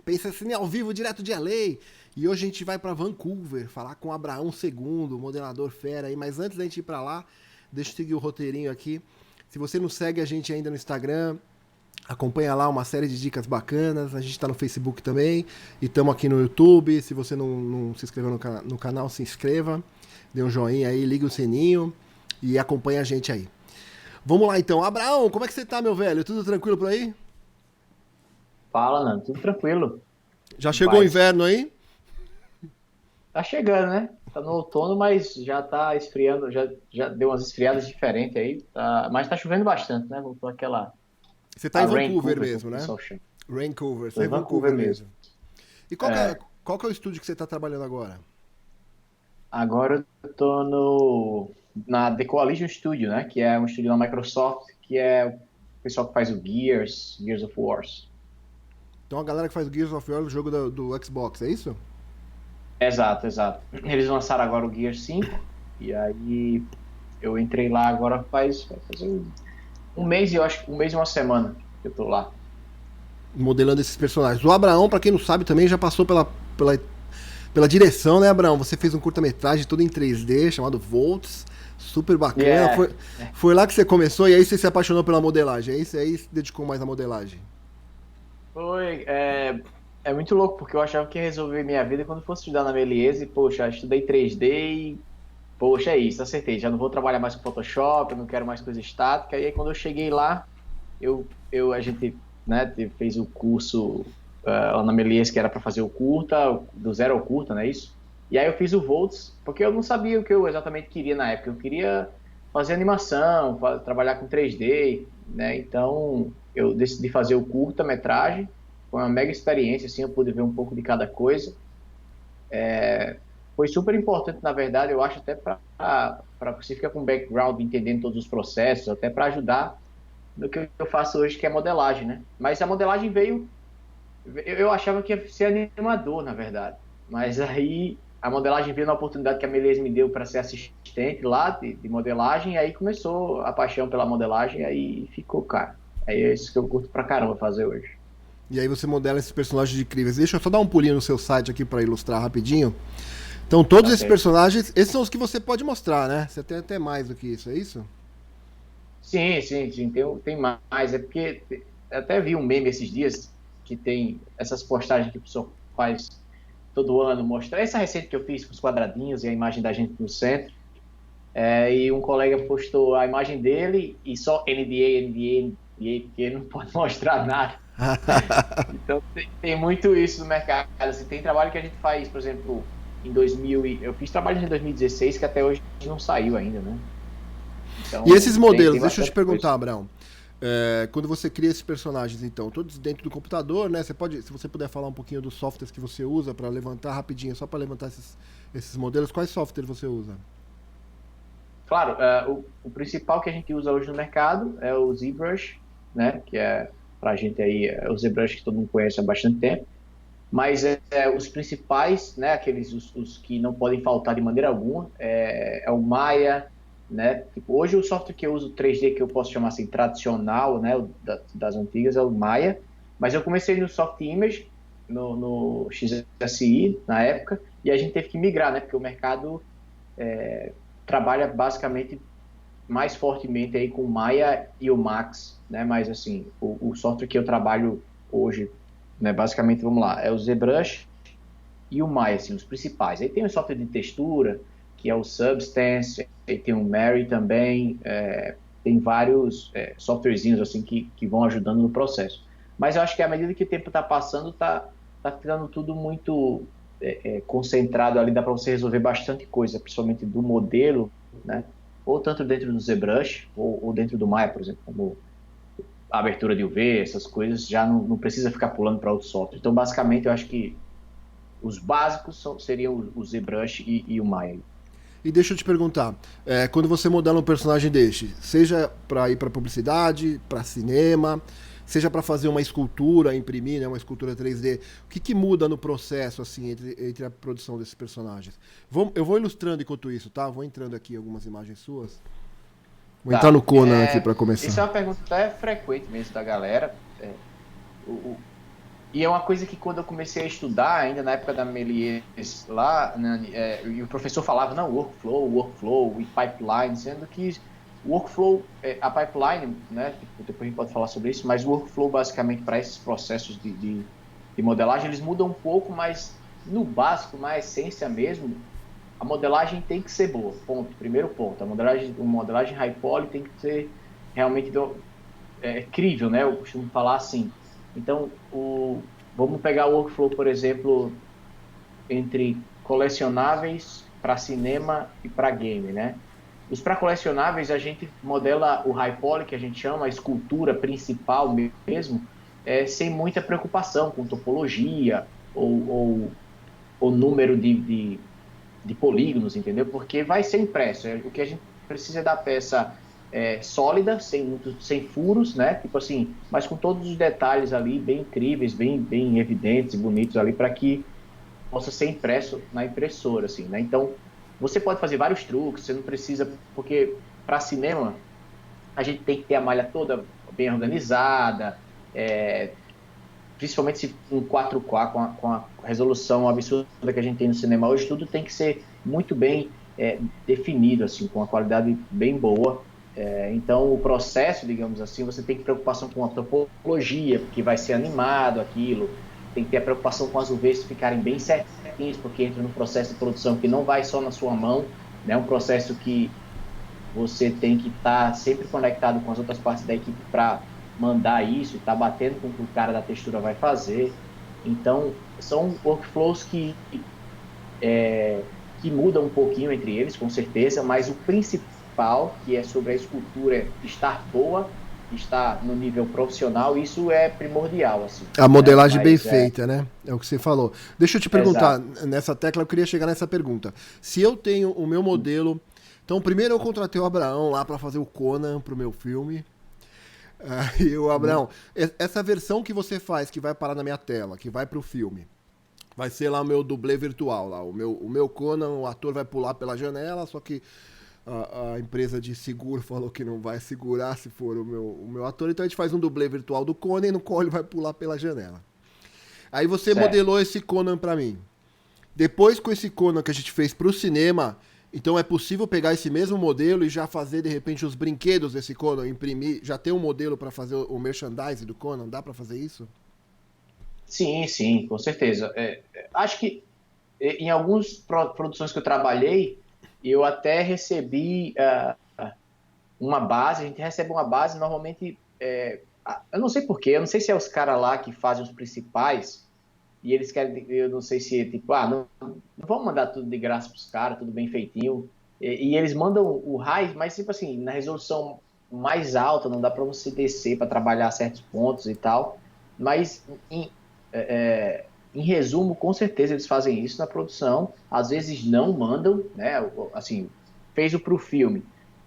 Pensa assim, ao vivo, direto de LA. E hoje a gente vai para Vancouver, falar com o Abraão II, modelador fera aí. Mas antes da gente ir para lá, deixa eu seguir o roteirinho aqui. Se você não segue a gente ainda no Instagram, acompanha lá uma série de dicas bacanas. A gente está no Facebook também. E estamos aqui no YouTube. Se você não se inscreveu no canal, se inscreva. Dê um joinha aí, liga o sininho e acompanha a gente aí. Vamos lá então. Abraão, como é que você tá, meu velho? Tudo tranquilo por aí? Fala, Nando, tudo tranquilo. Já Em chegou o paz. inverno aí? Tá chegando, né? Tá no outono, mas já tá esfriando, já deu umas esfriadas diferentes aí. Mas tá chovendo bastante, né? Voltou aquela. Você tá A em Vancouver Raincouver, como mesmo, o né? pessoal chama. Vancouver, você Tô tá em em Vancouver Vancouver mesmo. mesmo. E É, qual que é o estúdio que você tá trabalhando agora? agora eu tô na The Coalition Studio, né? Que é um estúdio da Microsoft, que é o pessoal que faz o Gears of Wars. Então a galera que faz o Gears of War, o jogo do Xbox, é isso? Exato, exato. Eles lançaram agora o Gear 5, e aí eu entrei lá agora vai fazer um mês e eu acho que um mês e uma semana que eu tô lá. Modelando esses personagens. O Abraão, pra quem não sabe, também já passou pela direção, né, Abraão? Você fez um curta-metragem todo em 3D, chamado Volts. Super bacana. É, Foi lá que você começou e aí você se apaixonou pela modelagem. Aí se dedicou mais à modelagem. foi, é muito louco, porque eu achava que ia resolver minha vida quando fosse estudar na Meliese, e, poxa, estudei 3D e, poxa, é isso, acertei, já não vou trabalhar mais com Photoshop, eu não quero mais coisa estática, e aí quando eu cheguei lá, a gente, né, fez o curso lá na Meliese, que era para fazer o curta, do zero ao curta, não é isso? E aí eu fiz o Volts, porque eu não sabia o que eu exatamente queria na época, eu queria fazer animação, trabalhar com 3D, né, então eu decidi fazer o curta-metragem, foi uma mega experiência, assim, eu pude ver um pouco de cada coisa. Foi super importante, na verdade, eu acho, até para você ficar com background, entendendo todos os processos, até para ajudar no que eu faço hoje, que é modelagem, né? Mas a modelagem veio, eu achava que ia ser animador, na verdade. Mas aí a modelagem veio na oportunidade que a Meleza me deu para ser assistente lá de modelagem, e aí começou a paixão pela modelagem, e aí ficou, cara. Aí é isso que eu curto pra caramba fazer hoje. E aí você modela esses personagens incríveis. Deixa eu só dar um pulinho no seu site aqui pra ilustrar rapidinho. Então, todos Tá esses certo? personagens, esses são os que você pode mostrar, né? Você tem até mais do que isso, é isso? Sim, sim, sim, tem mais. É porque até vi um meme esses dias que tem essas postagens que o pessoal faz todo ano, mostra. Essa recente que eu fiz com os quadradinhos e a imagem da gente no centro. E um colega postou a imagem dele e só NDA, NDA, NDA, porque não pode mostrar nada. Então tem muito isso no mercado. Assim, tem trabalho que a gente faz, por exemplo, eu fiz trabalho em 2016 que até hoje não saiu ainda, né? E esses Então tem modelos, deixa eu te bastante coisa. perguntar, Abraão. Quando você cria esses personagens, então, todos dentro do computador, né? Você pode, se você puder falar um pouquinho dos softwares que você usa para levantar rapidinho, só para levantar esses modelos, quais softwares você usa? Claro, o principal que a gente usa hoje no mercado é o ZBrush, né? Que é para a gente aí, é o ZBrush que todo mundo conhece há bastante tempo. Mas os principais, né? Os que não podem faltar de maneira alguma, é o Maya, né? Tipo, hoje o software que eu uso 3D, que eu posso chamar assim tradicional, né? Das antigas, é o Maya. Mas eu comecei no Soft Image, no XSI, na época, e a gente teve que migrar, né? Porque o mercado trabalha basicamente mais fortemente aí com o Maya e o Max, né? Mas assim, o software que eu trabalho hoje, né? Basicamente, vamos lá, é o ZBrush e o Maya, assim, os principais. Aí tem o software de textura, que é o Substance, aí tem o Mary também, tem vários softwarezinhos assim que vão ajudando no processo. Mas eu acho que à medida que o tempo está passando, tá ficando tudo muito concentrado ali, dá para você resolver bastante coisa, principalmente do modelo, né? Ou tanto dentro do ZBrush, ou dentro do Maya, por exemplo, como a abertura de UV, essas coisas, já não precisa ficar pulando para outro software. Então, basicamente, eu acho que os básicos seriam o ZBrush e o Maya. E deixa eu te perguntar, quando você modela um personagem deste, seja para ir para publicidade, para cinema, seja para fazer uma escultura, imprimir, né, uma escultura 3D, o que muda no processo assim entre a produção desses personagens? Eu vou ilustrando enquanto isso, tá? Vou entrando aqui algumas imagens suas. Vou entrar no Tá. Conan aqui para Isso é começar. uma pergunta até frequente mesmo da galera. O, E é uma coisa que quando eu comecei a estudar, ainda na época da Melies lá, né, e o professor falava, não, workflow e pipeline, sendo que o workflow, a pipeline, né, tipo, depois a gente pode falar sobre isso, mas o workflow basicamente para esses processos de modelagem, eles mudam um pouco, mas no básico, na essência mesmo, a modelagem tem que ser boa, ponto, primeiro ponto. A modelagem high poly tem que ser realmente crível, né? Eu costumo falar assim. Então, vamos pegar o workflow, por exemplo, entre colecionáveis para cinema e para game, né? Os para colecionáveis, a gente modela o high poly, que a gente chama a escultura principal mesmo, sem muita preocupação com topologia ou número de polígonos, entendeu? Porque vai ser impresso. O que a gente precisa é da peça sólida, sem furos, né? Tipo assim, mas com todos os detalhes ali bem incríveis, bem evidentes e bonitos ali para que possa ser impresso na impressora, assim, né? Então, você pode fazer vários truques, você não precisa, porque para cinema a gente tem que ter a malha toda bem organizada, principalmente se em 4K, com a resolução absurda que a gente tem no cinema hoje, tudo tem que ser muito bem definido, assim, com uma qualidade bem boa. Então, o processo, digamos assim, você tem que ter preocupação com a topologia, porque vai ser animado aquilo, tem que ter a preocupação com as UVs ficarem bem certinhos, porque entra num processo de produção que não vai só na sua mão, né? Um processo que você tem que estar sempre conectado com as outras partes da equipe para mandar isso, estar batendo com o que o cara da textura vai fazer. Então, são workflows que mudam um pouquinho entre eles, com certeza, mas o principal, que é sobre a escultura estar boa, estar no nível profissional, isso é primordial, assim. A Né? modelagem bem Mas feita, né? É o que você falou. Deixa eu te perguntar, exato. nessa tecla eu queria chegar nessa pergunta. Se eu tenho o meu modelo. Então, primeiro eu contratei o Abraão lá para fazer o Conan pro meu filme. Aí o Abraão, essa versão que você faz, que vai parar na minha tela, que vai pro filme, vai ser lá o meu dublê virtual lá. O meu Conan, o ator vai pular pela janela, só que a empresa de seguro falou que não vai segurar se for o meu ator, então a gente faz um dublê virtual do Conan no qual ele vai pular pela janela. Aí você Certo. modelou esse Conan pra mim. Depois com esse Conan que a gente fez pro cinema, então é possível pegar esse mesmo modelo e já fazer de repente os brinquedos desse Conan, imprimir, já ter um modelo pra fazer o merchandising do Conan, dá pra fazer isso? Sim, sim, com certeza. Acho que em algumas produções que eu trabalhei, eu até recebi uma base, a gente recebe uma base normalmente, eu não sei por quê, eu não sei se é os caras lá que fazem os principais, e eles querem, eu não sei se é tipo, não vamos mandar tudo de graça pros caras, tudo bem feitinho, e eles mandam o RAI, mas tipo assim, na resolução mais alta, não dá para você descer para trabalhar certos pontos e tal, mas em resumo, com certeza eles fazem isso na produção, às vezes não mandam, né? Assim, fez o pro filme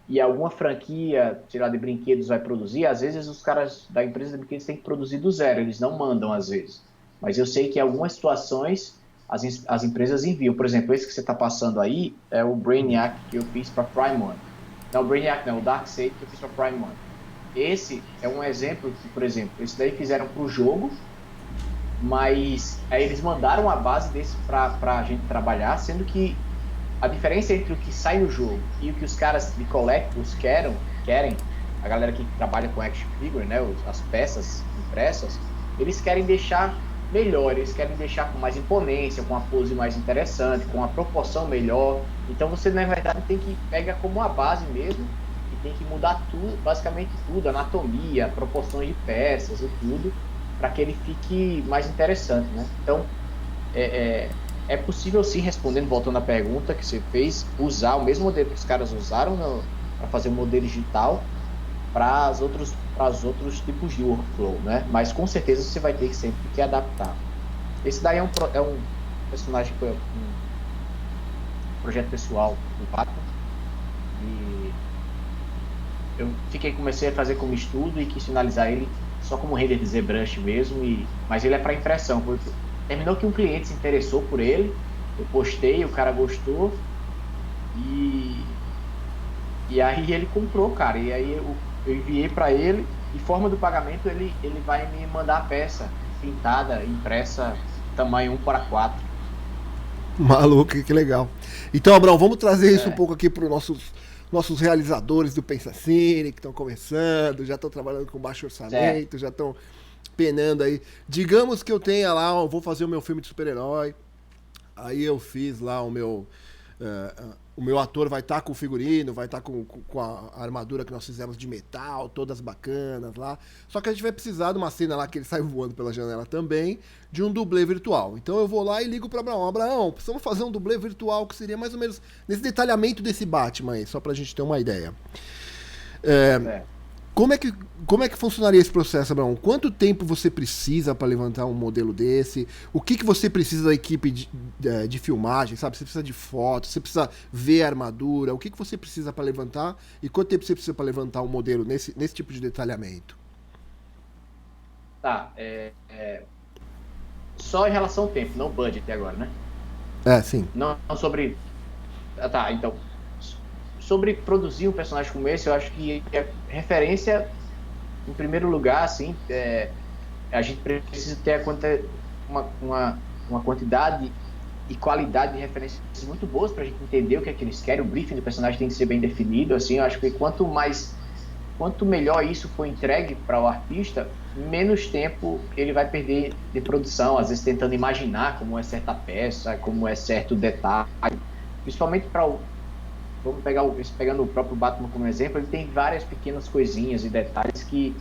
e alguma franquia, sei lá, de brinquedos vai produzir, às vezes os caras da empresa de brinquedos têm que produzir do zero, eles não mandam às vezes. Mas eu sei que em algumas situações as empresas enviam. Por exemplo, esse que você está passando aí é o Brainiac que eu fiz para Prime One. Não, o Brainiac não, o Darkseid que eu fiz para Prime One. Esse é um exemplo que, por exemplo, esse daí fizeram para o jogo, mas aí eles mandaram a base desse para a gente trabalhar, sendo que a diferença entre o que sai no jogo e o que os caras de collectibles querem, a galera que trabalha com action figure, né, as peças impressas, eles querem deixar melhor, eles querem deixar com mais imponência, com a pose mais interessante, com a proporção melhor. Então você, na verdade, tem que pegar como a base mesmo e tem que mudar tudo, basicamente tudo, anatomia, proporções de peças e tudo, para que ele fique mais interessante, né? Então, é possível sim, respondendo, voltando à pergunta que você fez, usar o mesmo modelo que os caras usaram para fazer o modelo digital para os outros tipos de workflow, né? Mas com certeza você vai ter que sempre que adaptar. Esse daí é um personagem que foi um projeto pessoal do Batman e eu comecei a fazer como estudo e quis finalizar ele só como render de ZBrush mesmo, mas ele é para impressão. Terminou que um cliente se interessou por ele, eu postei, o cara gostou e, e aí ele comprou, cara. E aí eu enviei para ele e forma do pagamento ele vai me mandar a peça. pintada, impressa, tamanho 1:4. Maluco, que legal. Então, Abraão, vamos trazer isso um pouco aqui para os nossos realizadores do Pensacine, que estão começando, já estão trabalhando com baixo orçamento, já estão penando aí. Digamos que eu tenha lá, eu vou fazer o meu filme de super-herói, aí eu fiz lá o meu ator vai estar com o figurino, vai estar com a armadura que nós fizemos de metal, todas bacanas lá. Só que a gente vai precisar de uma cena lá que ele sai voando pela janela também, de um dublê virtual. Então eu vou lá e ligo para Abraão. Abraão, precisamos fazer um dublê virtual que seria mais ou menos nesse detalhamento desse Batman aí, só pra gente ter uma ideia. Como é que funcionaria esse processo, Abraão? Quanto tempo você precisa para levantar um modelo desse? O que você precisa da equipe de filmagem, sabe? Você precisa de fotos, você precisa ver a armadura. O que você precisa para levantar? E quanto tempo você precisa para levantar um modelo nesse tipo de detalhamento? Tá, só em relação ao tempo, não budget até agora, né? Sim. Não sobre... Tá, então... Sobre produzir um personagem como esse, eu acho que a referência, em primeiro lugar, assim, a gente precisa ter uma quantidade e qualidade de referências muito boas para a gente entender o que é que eles querem. O briefing do personagem tem que ser bem definido, assim. Eu acho que quanto melhor isso for entregue para o artista, menos tempo ele vai perder de produção, às vezes tentando imaginar como é certa peça, como é certo detalhe, principalmente para vamos pegando o próprio Batman como exemplo, ele tem várias pequenas coisinhas e detalhes que,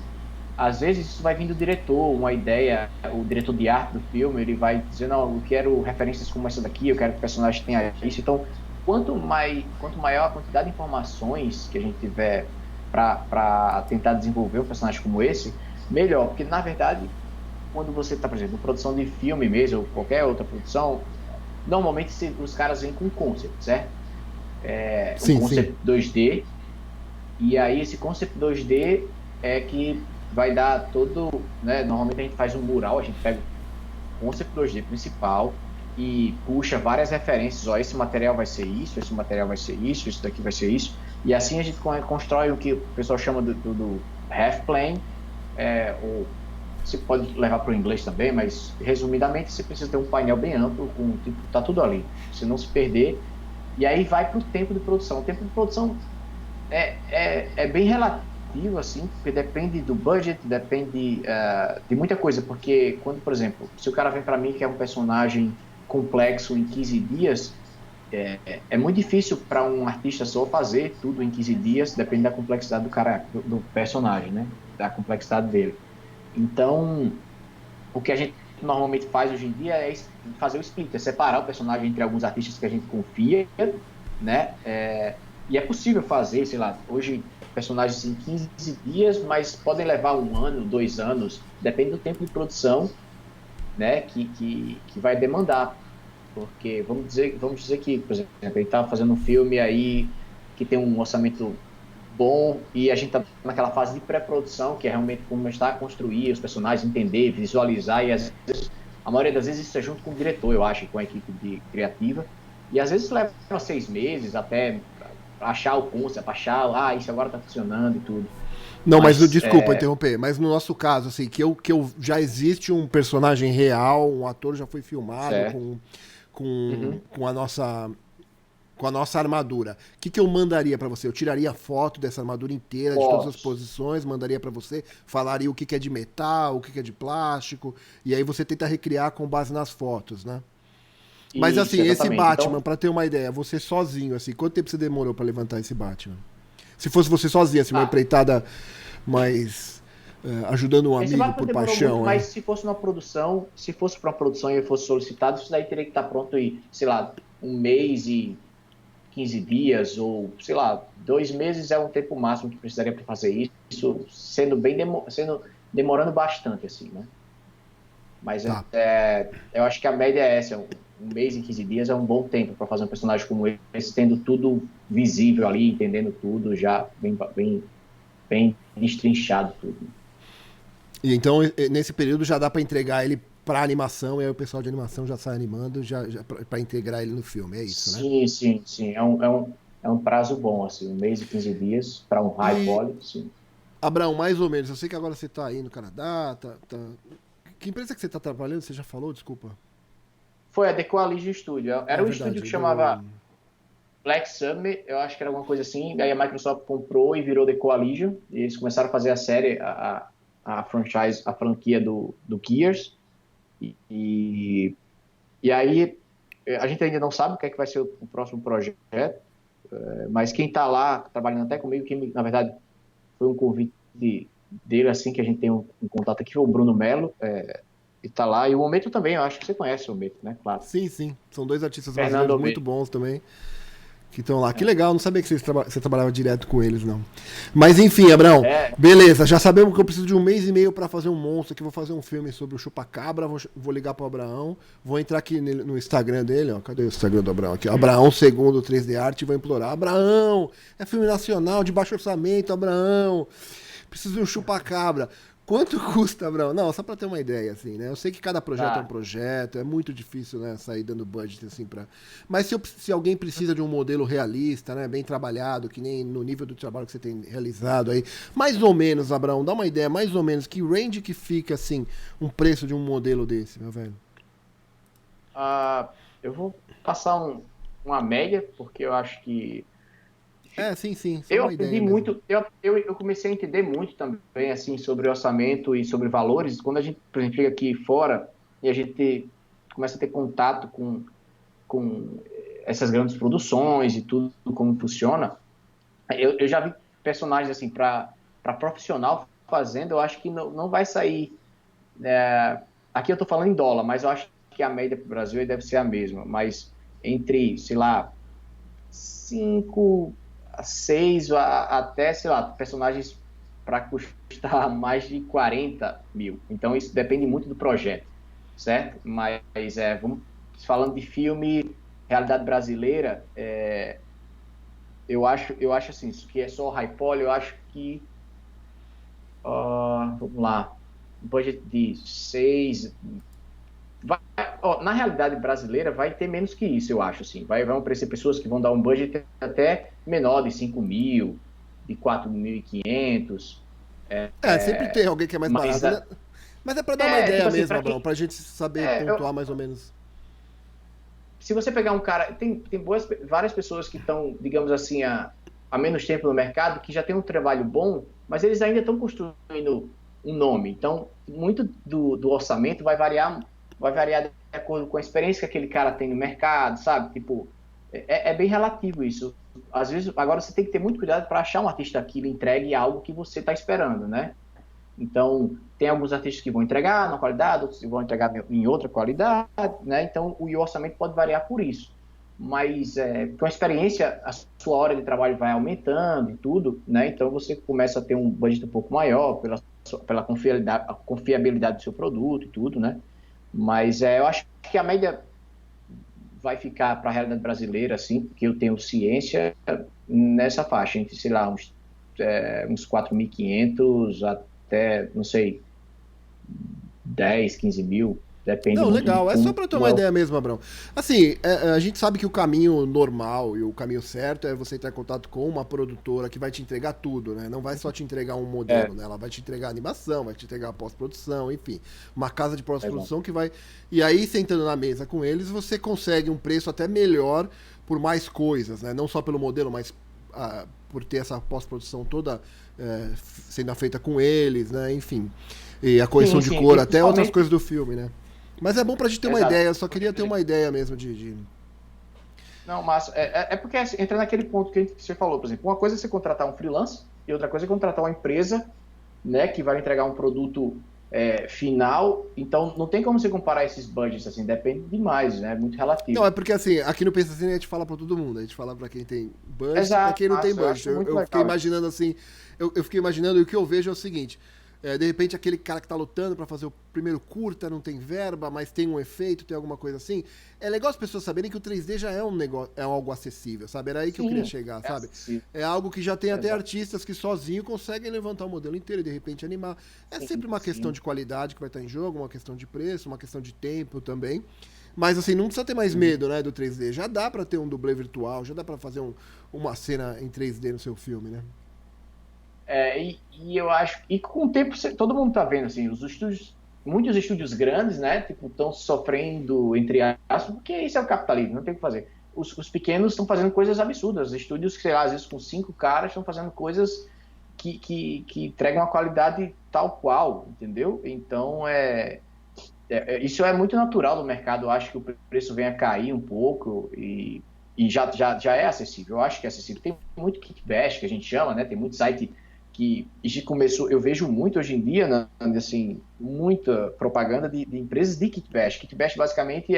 às vezes, isso vai vir do diretor, uma ideia, o diretor de arte do filme, ele vai dizer, não, eu quero referências como essa daqui, eu quero que o personagem tenha isso. Então, quanto maior a quantidade de informações que a gente tiver para tentar desenvolver um personagem como esse, melhor. Porque, na verdade, quando você está, por exemplo, em produção de filme mesmo, ou qualquer outra produção, normalmente os caras vêm com concept, certo? Um concept 2D, e aí esse concept 2D é que vai dar todo, né, normalmente a gente faz um mural, a gente pega o concept 2D principal e puxa várias referências, esse material vai ser isso, esse material vai ser isso, isso daqui vai ser isso, e assim a gente constrói o que o pessoal chama do half plane, ou você pode levar para o inglês também, mas resumidamente você precisa ter um painel bem amplo, tá tudo ali, você não se perder. E aí vai para o tempo de produção. O tempo de produção é bem relativo, assim, porque depende do budget, depende de muita coisa. Porque quando, por exemplo, se o cara vem para mim que é um personagem complexo em 15 dias, é muito difícil para um artista só fazer tudo em 15 dias, depende da complexidade do personagem, né? Da complexidade dele. Então, o que a gente normalmente faz hoje em dia é fazer o split, é separar o personagem entre alguns artistas que a gente confia, né? E é possível fazer, sei lá, hoje personagens em 15 dias, mas podem levar 1 ano, 2 anos, depende do tempo de produção, né? Que vai demandar, porque vamos dizer que, por exemplo, a gente está fazendo um filme aí que tem um orçamento bom e a gente está naquela fase de pré-produção, que é realmente começar a construir os personagens, entender, visualizar, e às vezes, a maioria das vezes isso é junto com o diretor, eu acho, com a equipe criativa, e às vezes leva 6 meses até achar o conceito, achar, isso agora está funcionando e tudo. Não, mas desculpa interromper, mas no nosso caso, assim, que eu já existe um personagem real, um ator já foi filmado com a nossa armadura. O que eu mandaria para você? Eu tiraria foto dessa armadura inteira, de todas as posições, mandaria para você, falaria o que é de metal, o que é de plástico, e aí você tenta recriar com base nas fotos, né? Mas assim, esse Batman, então, para ter uma ideia, você sozinho, assim, quanto tempo você demorou para levantar esse Batman? Se fosse você sozinho, assim, uma empreitada mais ajudando um amigo por paixão. Muito, mas se fosse para uma produção e eu fosse solicitado, isso daí teria que estar pronto em, sei lá, 1 mês e 15 dias, ou, sei lá, 2 meses é um tempo máximo que precisaria para fazer isso, sendo demorando bastante, assim, né? Mas eu acho que a média é essa, 1 mês e 15 dias é um bom tempo para fazer um personagem como esse, tendo tudo visível ali, entendendo tudo, já bem destrinchado tudo. E então, nesse período já dá para entregar ele para animação, e aí o pessoal de animação já sai animando já para integrar ele no filme, é isso, né? Sim. É um prazo bom, assim, 1 mês e 15 dias para um high poly, sim. Abraão, mais ou menos, eu sei que agora você está aí no Canadá, Que empresa que você tá trabalhando? Você já falou? Desculpa. Foi a The Coalition Studio. Era um estúdio que chamava do- Black Summit, eu acho que era alguma coisa assim. Daí a Microsoft comprou e virou The Coalition. E eles começaram a fazer a série, a franchise, a franquia do Gears. E aí a gente ainda não sabe o que é que vai ser o próximo projeto, mas quem está lá trabalhando até comigo, na verdade foi um convite dele assim que a gente tem um contato aqui, foi o Bruno Melo, e está lá. E o Ometo também, eu acho que você conhece o Ometo, né? Claro. Sim, sim. São dois artistas Fernando brasileiros muito Ometo. bons também. Que estão lá. Que legal, não sabia que você trabalhava direto com eles, não. Mas enfim, Abraão, É, beleza, já sabemos que eu preciso de 1 mês e meio pra fazer um monstro aqui, vou fazer um filme sobre o Chupacabra, vou ligar pro Abraão, vou entrar aqui no Instagram dele, ó, cadê o Instagram do Abraão aqui? Abraão segundo 3D Art, e vou implorar, Abraão, é filme nacional, de baixo orçamento, Abraão, preciso de um Chupacabra. Quanto custa, Abraão? Não, só pra ter uma ideia, assim, né? Eu sei que cada projeto é um tá. projeto, é muito difícil, né, sair dando budget, assim, pra... Mas se alguém precisa de um modelo realista, né, bem trabalhado, que nem no nível do trabalho que você tem realizado aí, mais ou menos, Abraão, dá uma ideia, mais ou menos, que range que fica, assim, um preço de um modelo desse, meu velho? Eu vou passar uma média, porque eu acho que Sim, só eu uma ideia aprendi mesmo. muito, eu comecei a entender muito também, assim, sobre orçamento e sobre valores. Quando a gente, por exemplo, chega aqui fora e a gente começa a ter contato com essas grandes produções e tudo, como funciona, eu já vi personagens, assim, para profissional fazendo, eu acho que não vai sair. Aqui eu estou falando em dólar, mas eu acho que a média para o Brasil deve ser a mesma, mas entre, sei lá, 5 a 6 até, sei lá, personagens para custar mais de 40 mil. Então isso depende muito do projeto, certo? Mas vamos falando de filme, realidade brasileira, eu acho assim, isso que é só high poly, eu acho que, vamos lá, um budget de 6. Vai, na realidade brasileira vai ter menos que isso, eu acho, assim. Vão aparecer pessoas que vão dar um budget até menor, de 5 mil, de 4.500. Sempre tem alguém que é mais Mas, barato, né? Mas é pra dar uma tipo ideia assim, mesmo, para Abraão, quem... pra gente saber É, pontuar mais ou menos. se você pegar um cara... Tem várias pessoas que estão, digamos assim, há menos tempo no mercado, que já tem um trabalho bom, mas eles ainda estão construindo um nome. Então, muito do orçamento vai variar de acordo com a experiência que aquele cara tem no mercado, sabe? Tipo, é bem relativo isso. Às vezes, agora você tem que ter muito cuidado para achar um artista que lhe entregue algo que você está esperando, né? Então, tem alguns artistas que vão entregar na qualidade, outros que vão entregar em outra qualidade, né? Então, o orçamento pode variar por isso. Mas, com a experiência, a sua hora de trabalho vai aumentando e tudo, né? Então, você começa a ter um budget um pouco maior pela confiabilidade do seu produto e tudo, né? Mas eu acho que a média vai ficar para a realidade brasileira, assim, porque eu tenho ciência nessa faixa, entre, sei lá, uns 4.500 até, não sei, 10, 15 mil, depende Não, muito de legal. É só como pra ter uma é o... ideia mesmo, Abrão. Assim, a gente sabe que o caminho normal e o caminho certo é você entrar em contato com uma produtora que vai te entregar tudo, né? Não vai só te entregar um É, modelo, né? Ela vai te entregar animação, vai te entregar pós-produção, enfim. Uma casa de exato. pós-produção que vai... E aí, sentando na mesa com eles, você consegue um preço até melhor por mais coisas, né? Não só pelo modelo, mas por ter essa pós-produção toda sendo feita com eles, né? Enfim. E a correção Sim, de sim, cor, e até outras principalmente... coisas do filme, né? Mas é bom pra gente ter uma Exato. ideia, eu só queria ter uma ideia mesmo de... Não, mas porque assim, entra naquele ponto que você falou, por exemplo, uma coisa é você contratar um freelance e outra coisa é contratar uma empresa, né, que vai entregar um produto final. Então, não tem como você comparar esses budgets, assim, depende demais, né, é muito Não, é relativo. porque assim, aqui no Pensa Assim a gente fala pra todo mundo, a gente fala pra quem tem budget e pra Exato, quem não tem eu budget. acho muito Eu fiquei legal. imaginando assim, eu fiquei imaginando e o que eu vejo é o seguinte, de repente aquele cara que tá lutando pra fazer o primeiro curta, não tem verba, mas tem um efeito, tem alguma coisa assim, é legal as pessoas saberem que o 3D já é um negócio, é algo acessível, sabe? Era aí que eu queria Sim, chegar, é sabe? acessível. É algo que já tem até Exato. artistas que sozinho conseguem levantar o modelo inteiro e de repente animar. É Sim, sempre uma questão sim. de qualidade que vai estar em jogo, uma questão de preço, uma questão de tempo também. Mas assim, não precisa ter mais Uhum. medo, né, do 3D. Já dá pra ter um dublê virtual, já dá pra fazer uma cena em 3D no seu filme, né? E eu acho, e com o tempo todo mundo tá vendo, assim, os estúdios muitos estúdios grandes, né, tipo, estão sofrendo, entre aspas, porque isso é o capitalismo, não tem o que fazer. Os pequenos estão fazendo coisas absurdas. Os estúdios, sei lá, às vezes com 5 caras, estão fazendo coisas que entregam uma qualidade tal qual, entendeu? Então, isso é muito natural do mercado. Eu acho que o preço vem a cair um pouco e já é acessível. Eu acho que é acessível. Tem muito kitbash, que a gente chama, né? Tem muito site que começou. Eu vejo muito hoje em dia, né, assim, muita propaganda de empresas de kitbash. Kitbash basicamente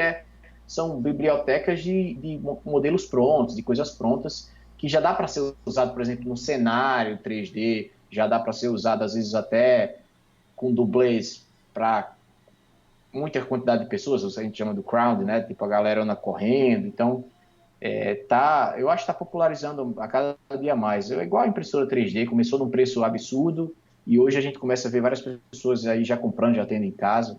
são bibliotecas de modelos prontos, de coisas prontas, que já dá para ser usado, por exemplo, no cenário 3D, já dá para ser usado às vezes até com dublês para muita quantidade de pessoas, a gente chama do crowd, né? Tipo, a galera anda correndo. Então, eu acho que está popularizando a cada dia mais. É igual a impressora 3D, começou num preço absurdo e hoje a gente começa a ver várias pessoas aí já comprando, já tendo em casa.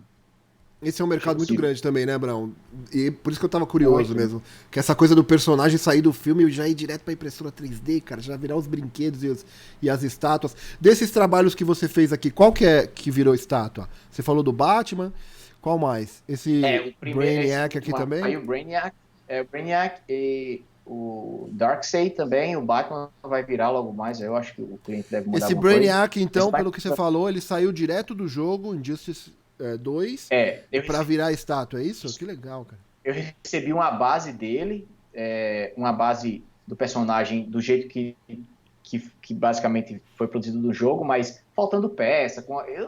Esse é um mercado muito grande também, né, Brão? E por isso que eu tava curioso Muito. mesmo. Que essa coisa do personagem sair do filme e já ir direto pra impressora 3D, cara, já virar os brinquedos e as estátuas. Desses trabalhos que você fez aqui, qual que é que virou estátua? Você falou do Batman, qual mais? Esse Brainiac aqui também? Aí o Brainiac e o Darkseid também, o Batman vai virar logo mais, eu acho que o cliente deve mudar Esse alguma coisa. Brainiac, então, pelo que você falou, ele saiu direto do jogo, Injustice 2, pra virar estátua, é isso? Que legal, cara. Eu recebi uma base dele, uma base do personagem do jeito que basicamente foi produzido no jogo, mas faltando peça.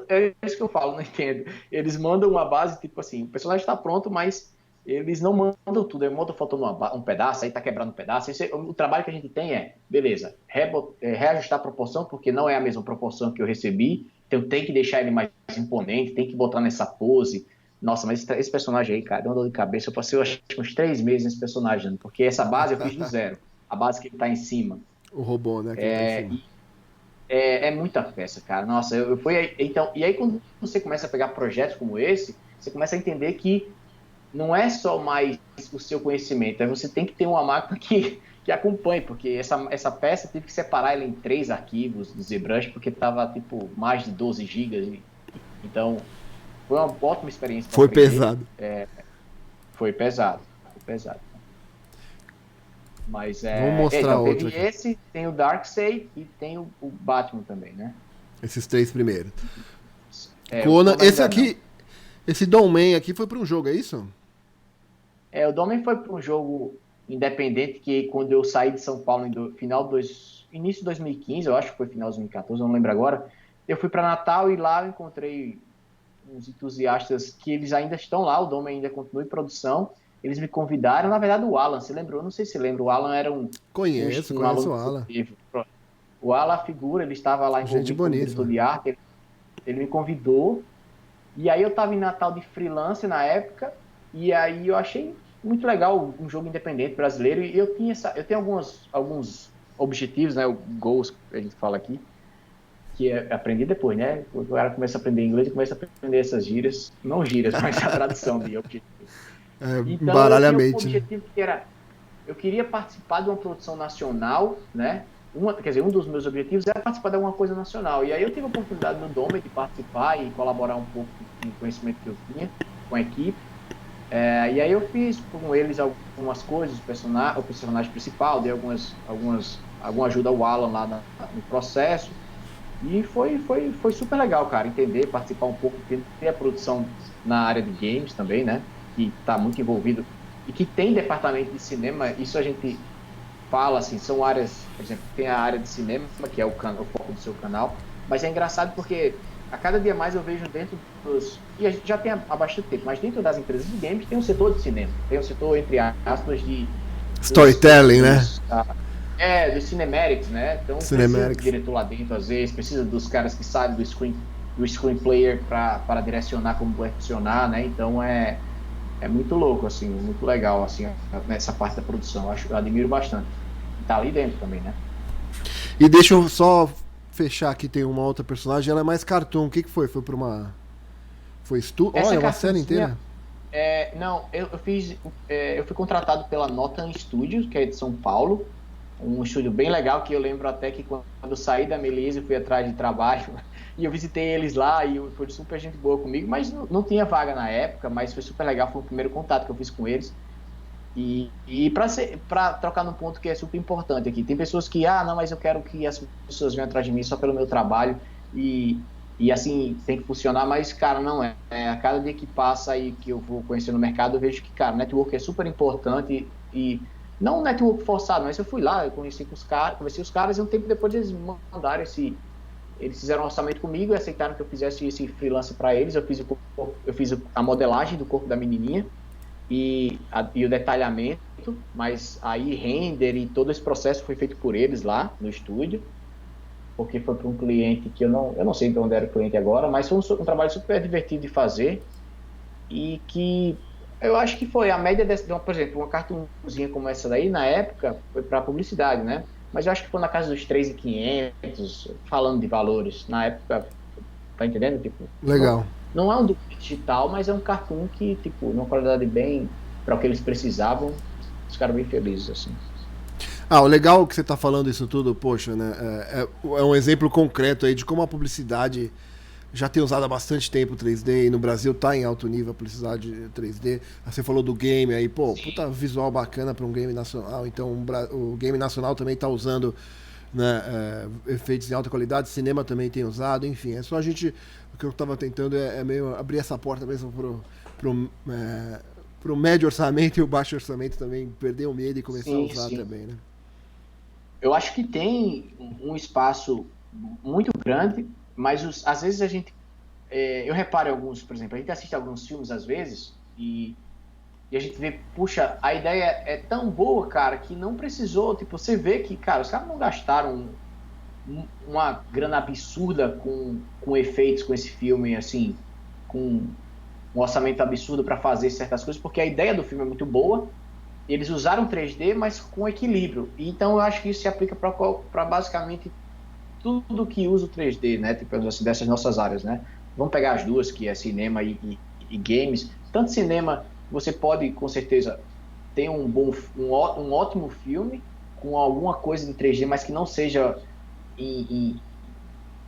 É isso que eu falo, não entendo. Eles mandam uma base, tipo assim, o personagem está pronto, mas eles não mandam tudo. Eles mandam faltando um pedaço, aí tá quebrando um pedaço. O trabalho que a gente tem beleza, reajustar a proporção, porque não é a mesma proporção que eu recebi, então tem que deixar ele mais imponente, tem que botar nessa pose. Nossa, mas esse personagem aí, cara, deu uma dor de cabeça. Eu passei, acho que uns 3 meses nesse personagem, porque essa base eu fiz do zero. A base que ele tá em cima. O robô, né? Que tá em cima. É muita peça, cara. Nossa, então, e aí quando você começa a pegar projetos como esse, você começa a entender que não é só mais o seu conhecimento, você tem que ter uma máquina que acompanhe, porque essa peça teve que separar ela em 3 arquivos do ZBrush, porque tava tipo mais de 12 gigas. Então, foi uma ótima experiência. Foi pesado. Foi pesado. Mas Vamos mostrar então, outro teve esse, tem o Darkseid e tem o Batman também, né? Esses 3 primeiros. Conan, esse aqui, esse Domain aqui foi para um jogo, é isso? O Domain foi para um jogo independente que quando eu saí de São Paulo início de 2015, eu acho que foi final de 2014, não lembro agora, eu fui para Natal e lá eu encontrei uns entusiastas que eles ainda estão lá, o Domain ainda continua em produção. Eles me convidaram, na verdade o Alan, você lembrou? Não sei se lembra, o Alan era Conheço o Alan. O Alan, a figura, ele estava lá envolvido como diretor de arte, ele me convidou, e aí eu estava em Natal de freelance na época, e aí eu achei muito legal um jogo independente brasileiro, e eu tenho alguns objetivos, né, goals, que a gente fala aqui, que aprendi depois, né, quando o cara começa a aprender inglês, começa a aprender essas gírias, não gírias, mas a tradução de objetivos. Então, baralha a eu tinha mente. um objetivo que era, eu queria participar de uma produção nacional, né? Um dos meus objetivos era participar de alguma coisa nacional. E aí eu tive a oportunidade no Dome de participar e colaborar um pouco com o conhecimento que eu tinha com a equipe. E aí eu fiz com eles algumas coisas, o personagem principal, dei alguma ajuda ao Alan lá no processo. E foi super legal, cara, entender, participar um pouco, ter a produção na área de games também, né? Que está muito envolvido e que tem departamento de cinema, isso a gente fala assim, são áreas, por exemplo, tem a área de cinema, que é o foco do seu canal, mas é engraçado porque a cada dia mais eu vejo dentro e a gente já tem há bastante tempo, mas dentro das empresas de games tem um setor de cinema, tem um setor, entre aspas, de storytelling, né? Dos cinematics, né? Então precisa do diretor lá dentro, às vezes, precisa dos caras que sabem do screenplayer para direcionar como vai funcionar, né? Então é muito louco, assim, muito legal, assim, nessa parte da produção. Eu admiro bastante. Tá ali dentro também, né? E deixa eu só fechar aqui, tem uma outra personagem, ela é mais cartoon. O que foi? Foi pra uma... Foi Olha, uma série inteira? Não, eu fui contratado pela Notan Studios, que é de São Paulo, um estúdio bem legal, que eu lembro até que quando eu saí da Melise, fui atrás de trabalho, E eu visitei eles lá e foi super gente boa comigo, mas não tinha vaga na época, mas foi super legal, foi o primeiro contato que eu fiz com eles. E para trocar num ponto que é super importante aqui, tem pessoas que, não, mas eu quero que as pessoas venham atrás de mim só pelo meu trabalho e assim tem que funcionar, mas, cara, não é. A cada dia que passa aí que eu vou conhecer no mercado, eu vejo que, cara, network é super importante e não um network forçado, mas eu fui lá, eu conheci os caras e um tempo depois eles mandaram eles fizeram um orçamento comigo e aceitaram que eu fizesse esse freelance para eles. Eu fiz a modelagem do corpo da menininha e o detalhamento, mas aí render e todo esse processo foi feito por eles lá no estúdio, porque foi para um cliente que eu não sei de onde era o cliente agora, mas foi um trabalho super divertido de fazer e que eu acho que foi a média por exemplo, uma cartunzinha como essa daí, na época, foi para publicidade, né? Mas eu acho que foi na casa dos 3.500, falando de valores, na época, tá entendendo? Tipo, Legal. não é um digital, mas é um cartoon que, tipo, numa qualidade bem, para o que eles precisavam, os caras bem felizes, assim. O legal que você está falando isso tudo, poxa, né? É um exemplo concreto aí de como a publicidade já tem usado há bastante tempo 3D e no Brasil tá em alto nível a publicidade 3D. Você falou do game aí, pô, puta visual bacana para um game nacional. Então o game nacional também tá usando, né, efeitos em alta qualidade, cinema também tem usado, enfim, é só a gente, o que eu estava tentando é meio abrir essa porta mesmo pro médio orçamento e o baixo orçamento também perder o medo e começar a usar Sim. também, né? Eu acho que tem um espaço muito grande, mas às vezes eu reparo em alguns, por exemplo, a gente assiste alguns filmes às vezes e a gente vê, puxa, a ideia é tão boa, cara, que não precisou, tipo, você vê que, cara, os caras não gastaram uma grana absurda com efeitos com esse filme, assim, com um orçamento absurdo para fazer certas coisas, porque a ideia do filme é muito boa. Eles usaram 3D, mas com equilíbrio. Então eu acho que isso se aplica para basicamente tudo que usa o 3D, né? Tipo assim, dessas nossas áreas, né? Vamos pegar as duas, que é cinema e games. Tanto cinema, você pode com certeza ter um ótimo filme com alguma coisa de 3D, mas que não seja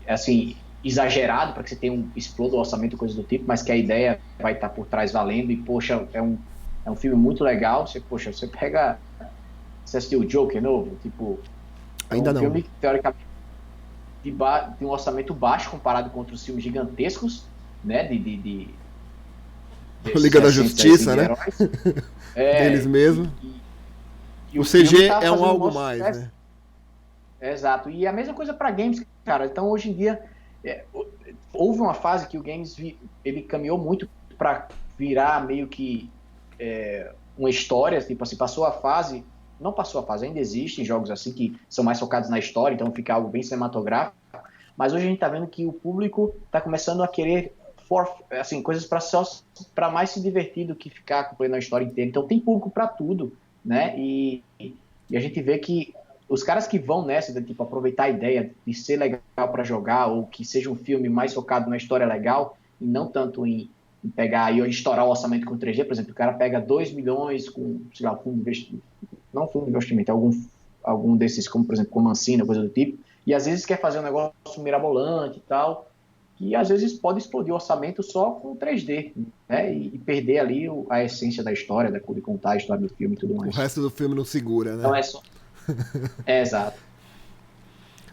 assim, exagerado para que você tenha exploda o orçamento, coisa do tipo, mas que a ideia vai estar por trás valendo e, poxa, é um filme muito legal. Você pega, você assistiu o Joker novo, tipo, é Ainda um não. filme que teoricamente tem um orçamento baixo comparado com outros filmes gigantescos, né, O desses Liga da recentes aí, assim, Justiça, de né? heróis. Deles E, mesmo. e O o filme CG tá é um fazendo um algo maior mais, sucesso. né? Exato. E a mesma coisa para games, cara. Então, hoje em dia, é, houve uma fase que o games ele caminhou muito para virar meio que uma história, tipo assim, não passou a fase, ainda existem jogos assim que são mais focados na história, então fica algo bem cinematográfico, mas hoje a gente está vendo que o público está começando a querer assim, coisas para mais se divertir do que ficar acompanhando a história inteira. Então tem público para tudo, né? E a gente vê que os caras que vão nessa, de tipo, aproveitar a ideia de ser legal para jogar, ou que seja um filme mais focado na história legal, e não tanto em pegar e estourar o orçamento com 3D, por exemplo, o cara pega 2 milhões com, sei lá, fundo de investimento, não fundo de investimento, algum desses, como por exemplo, com Mancina, coisa do tipo, e às vezes quer fazer um negócio mirabolante e tal, que às vezes pode explodir o orçamento só com 3D, né, e perder ali a essência da história, de contar a história do filme e tudo O mais. resto do filme não segura, Então né? exato.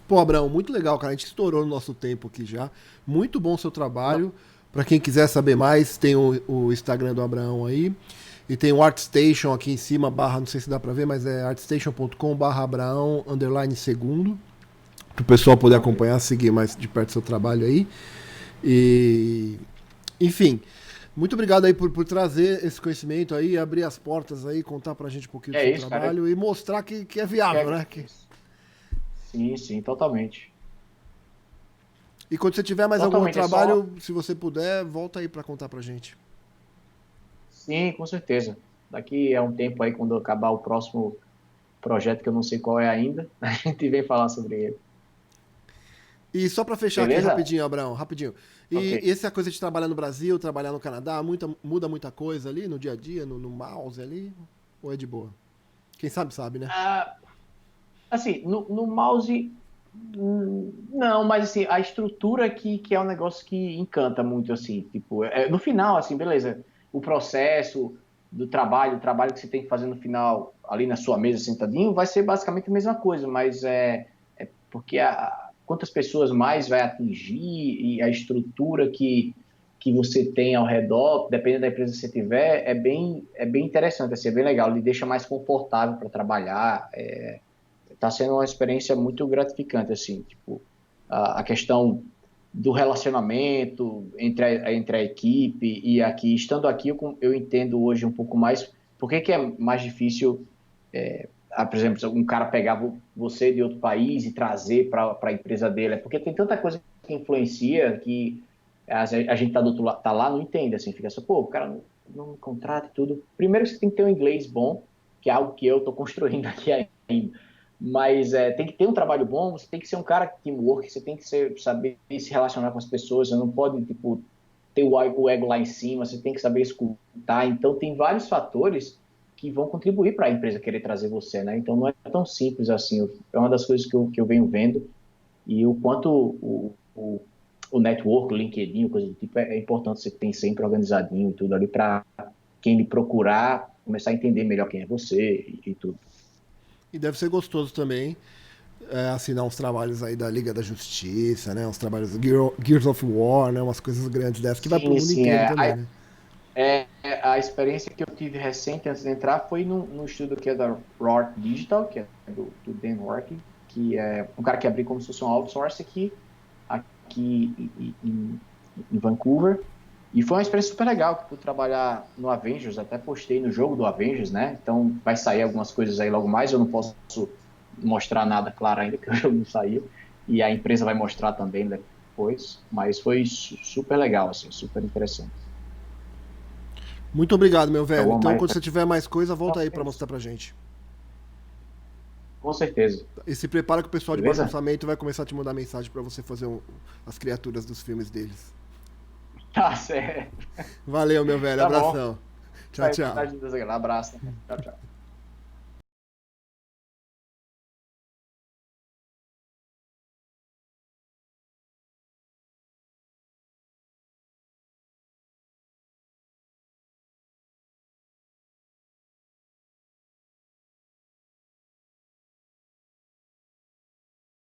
Pô, Abraão, muito legal, cara. A gente estourou no nosso tempo aqui já. Muito bom o seu Não, trabalho. Pra quem quiser saber mais, tem o Instagram do Abraão aí. E tem o ArtStation aqui em cima, não sei se dá pra ver, mas é artstation.com/Abraão segundo. Pro pessoal poder ok. acompanhar, seguir mais de perto o seu trabalho aí. E, enfim, muito obrigado aí por trazer esse conhecimento aí, abrir as portas aí, contar pra gente um pouquinho do É seu isso, cara. trabalho e mostrar que é viável, né? Sim, sim, totalmente. E quando você tiver mais algum outro Totalmente, é só. trabalho, se você puder, volta aí pra contar pra gente. Sim, com certeza. Daqui a um tempo aí, quando acabar o próximo projeto, que eu não sei qual é ainda, a gente vem falar sobre ele. E só pra fechar aqui Beleza? rapidinho, Abraão, rapidinho. Ok. E essa coisa de trabalhar no Brasil, trabalhar no Canadá, muda muita coisa ali no dia a dia, no mouse ali? Ou é de boa? Quem sabe, sabe, né? Ah, assim, no mouse Não, mas assim, a estrutura que é um negócio que encanta muito, assim, tipo, no final, assim, beleza, o processo do trabalho, o trabalho que você tem que fazer no final, ali na sua mesa, sentadinho, vai ser basicamente a mesma coisa, mas é porque quantas pessoas mais vai atingir e a estrutura que você tem ao redor, dependendo da empresa que você tiver, é bem interessante, assim, é bem legal, lhe deixa mais confortável para trabalhar, tá sendo uma experiência muito gratificante, assim, tipo, a questão do relacionamento entre a equipe e aqui, estando aqui, eu entendo hoje um pouco mais por que é mais difícil, por exemplo, um cara pegar você de outro país e trazer para a empresa dele, é porque tem tanta coisa que influencia que a gente tá, do outro lado, tá lá, não entende, assim, fica só, pô, o cara não me contrata e tudo. Primeiro você tem que ter um inglês bom, que é algo que eu tô construindo aqui ainda, mas tem que ter um trabalho bom, você tem que ser um cara teamwork, você tem que saber se relacionar com as pessoas, você não pode, tipo, ter o ego lá em cima, você tem que saber escutar. Então, tem vários fatores que vão contribuir para a empresa querer trazer você, né? Então, não é tão simples assim. É uma das coisas que eu venho vendo e o quanto o network, o LinkedIn, coisa do tipo, é importante você ter sempre organizadinho e tudo ali para quem lhe procurar começar a entender melhor quem é você e tudo. E deve ser gostoso também assinar uns trabalhos aí da Liga da Justiça, né? Uns trabalhos do Gears of War, né? Umas coisas grandes dessas que vai pro Sim, mundo sim, inteiro também, né? a experiência que eu tive recente antes de entrar foi no estudo que é da Roar Digital, que é do Dan Work, que é um cara que abriu como se fosse um outsource aqui em Vancouver. E foi uma experiência super legal, que pude trabalhar no Avengers, até postei no jogo do Avengers, né? Então vai sair algumas coisas aí logo mais, eu não posso mostrar nada claro ainda, que o jogo não saiu. E a empresa vai mostrar também depois, mas foi super legal, assim, super interessante. Muito obrigado, meu velho. Então, Então, mas quando você tiver mais coisa, volta aí é pra isso. mostrar pra gente. Com certeza. E se prepara que o pessoal de baixo Beleza? orçamento vai começar a te mandar mensagem pra você fazer as criaturas dos filmes deles. Tá certo. Valeu, meu velho. Tá bom. Abração. Tchau, Vai, tchau. abraço. Tchau, tchau.